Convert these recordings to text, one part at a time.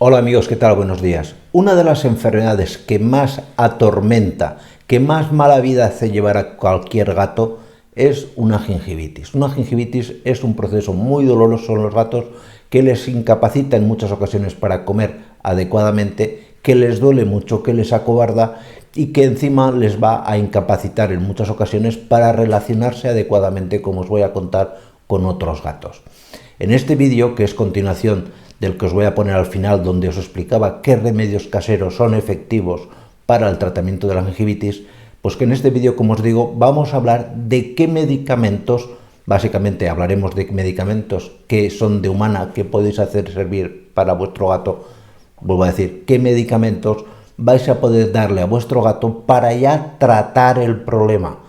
Hola amigos, ¿qué tal? Buenos días. Una de las enfermedades que más atormenta, que más mala vida hace llevar a cualquier gato es una gingivitis. Una gingivitis es un proceso muy doloroso en los gatos que les incapacita en muchas ocasiones para comer adecuadamente, que les duele mucho, que les acobarda y que encima les va a incapacitar en muchas ocasiones para relacionarse adecuadamente, como os voy a contar, con otros gatos. En este vídeo, que es continuación del que os voy a poner al final, donde os explicaba qué remedios caseros son efectivos para el tratamiento de la gingivitis, pues que en este vídeo, como os digo, vamos a hablar de qué medicamentos, básicamente hablaremos de medicamentos que son de humana, que podéis hacer servir para vuestro gato. Vuelvo a decir, qué medicamentos vais a poder darle a vuestro gato para ya tratar el problema.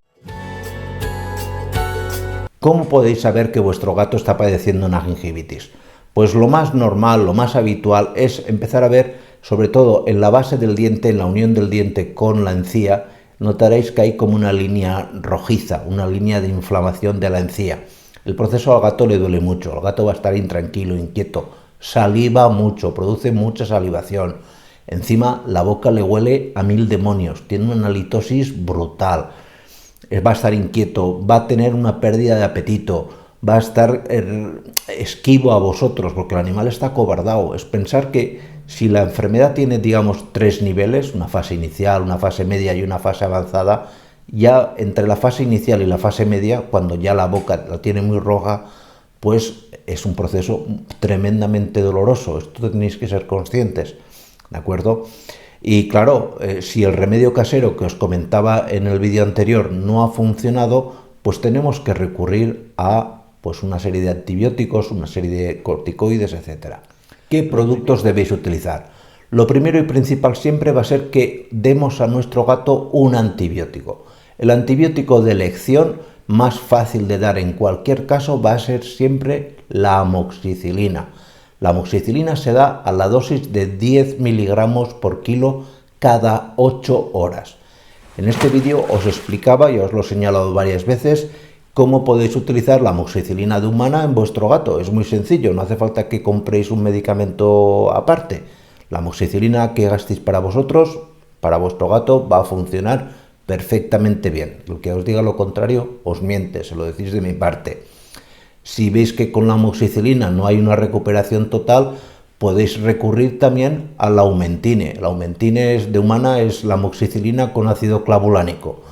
¿Cómo podéis saber que vuestro gato está padeciendo una gingivitis? Pues lo más normal, lo más habitual es empezar a ver, sobre todo en la base del diente, en la unión del diente con la encía, notaréis que hay como una línea rojiza, una línea de inflamación de la encía. El proceso al gato le duele mucho, el gato va a estar intranquilo, inquieto, saliva mucho, produce mucha salivación. Encima la boca le huele a 1000 demonios, tiene una halitosis brutal. Va a estar inquieto, va a tener una pérdida de apetito, va a estar esquivo a vosotros, porque el animal está acobardado. Es pensar que si la enfermedad tiene, digamos, 3 niveles, una fase inicial, una fase media y una fase avanzada, ya entre la fase inicial y la fase media, cuando ya la boca la tiene muy roja, pues es un proceso tremendamente doloroso. Esto tenéis que ser conscientes, ¿de acuerdo? Y claro, si el remedio casero que os comentaba en el vídeo anterior no ha funcionado, pues tenemos que recurrir a una serie de antibióticos, una serie de corticoides, etc. ¿Qué productos debéis utilizar? Lo primero y principal siempre va a ser que demos a nuestro gato un antibiótico. El antibiótico de elección más fácil de dar en cualquier caso va a ser siempre la amoxicilina. La amoxicilina se da a la dosis de 10 miligramos por kilo cada 8 horas. En este vídeo os explicaba, ya os lo he señalado varias veces, cómo podéis utilizar la amoxicilina de humana en vuestro gato. Es muy sencillo, no hace falta que compréis un medicamento aparte. La amoxicilina que gastéis para vosotros, para vuestro gato, va a funcionar perfectamente bien. El que os diga lo contrario os miente, se lo decís de mi parte. Si veis que con la amoxicilina no hay una recuperación total, podéis recurrir también a la Aumentine. La Aumentine de humana es la amoxicilina con ácido clavulánico.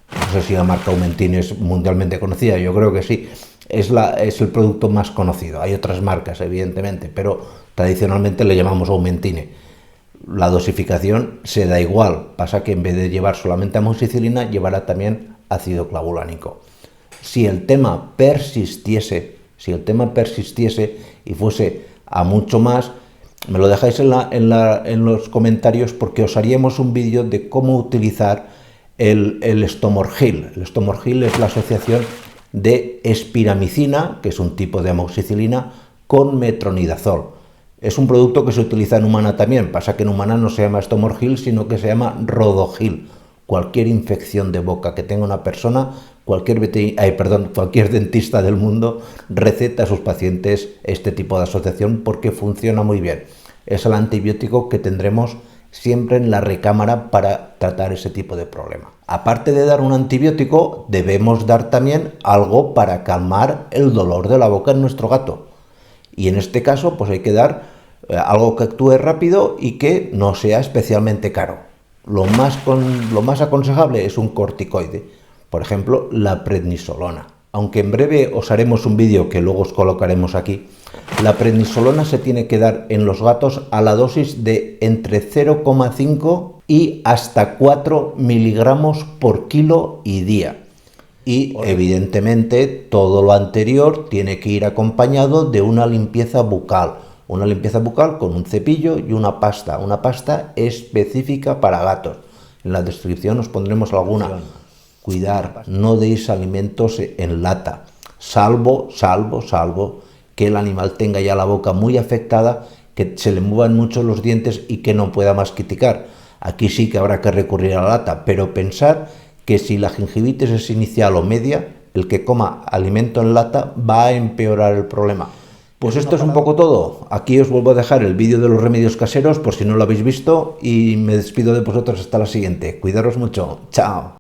No sé si la marca Aumentine es mundialmente conocida, yo creo que sí. Es el producto más conocido. Hay otras marcas, evidentemente, pero tradicionalmente le llamamos Aumentine. La dosificación se da igual, pasa que en vez de llevar solamente amoxicilina, llevará también ácido clavulánico. Si el tema persistiese y fuese a mucho más, me lo dejáis en los comentarios, porque os haríamos un vídeo de cómo utilizar el Stomorgil. El Stomorgil es la asociación de espiramicina, que es un tipo de amoxicilina, con metronidazol. Es un producto que se utiliza en humana también, pasa que en humana no se llama Stomorgil, sino que se llama Rodogil. Cualquier infección de boca que tenga una persona, cualquier dentista del mundo receta a sus pacientes este tipo de asociación porque funciona muy bien. Es el antibiótico que tendremos siempre en la recámara para tratar ese tipo de problema. Aparte de dar un antibiótico, debemos dar también algo para calmar el dolor de la boca en nuestro gato. Y en este caso, pues hay que dar algo que actúe rápido y que no sea especialmente caro. Lo más aconsejable es un corticoide, por ejemplo, la prednisolona. Aunque en breve os haremos un vídeo que luego os colocaremos aquí, la prednisolona se tiene que dar en los gatos a la dosis de entre 0,5 y hasta 4 miligramos por kilo y día. Y evidentemente todo lo anterior tiene que ir acompañado de una limpieza bucal. Una limpieza bucal con un cepillo y una pasta específica para gatos. En la descripción os pondremos alguna. Cuidar, no deis alimentos en lata, salvo que el animal tenga ya la boca muy afectada, que se le muevan mucho los dientes y que no pueda masticar. Aquí sí que habrá que recurrir a la lata, pero pensar que si la gingivitis es inicial o media, el que coma alimento en lata va a empeorar el problema. Pues Eso no esto ha es un parado. poco todo. Aquí os vuelvo a dejar el vídeo de los remedios caseros por si no lo habéis visto y me despido de vosotros hasta la siguiente. Cuidaros mucho. Chao.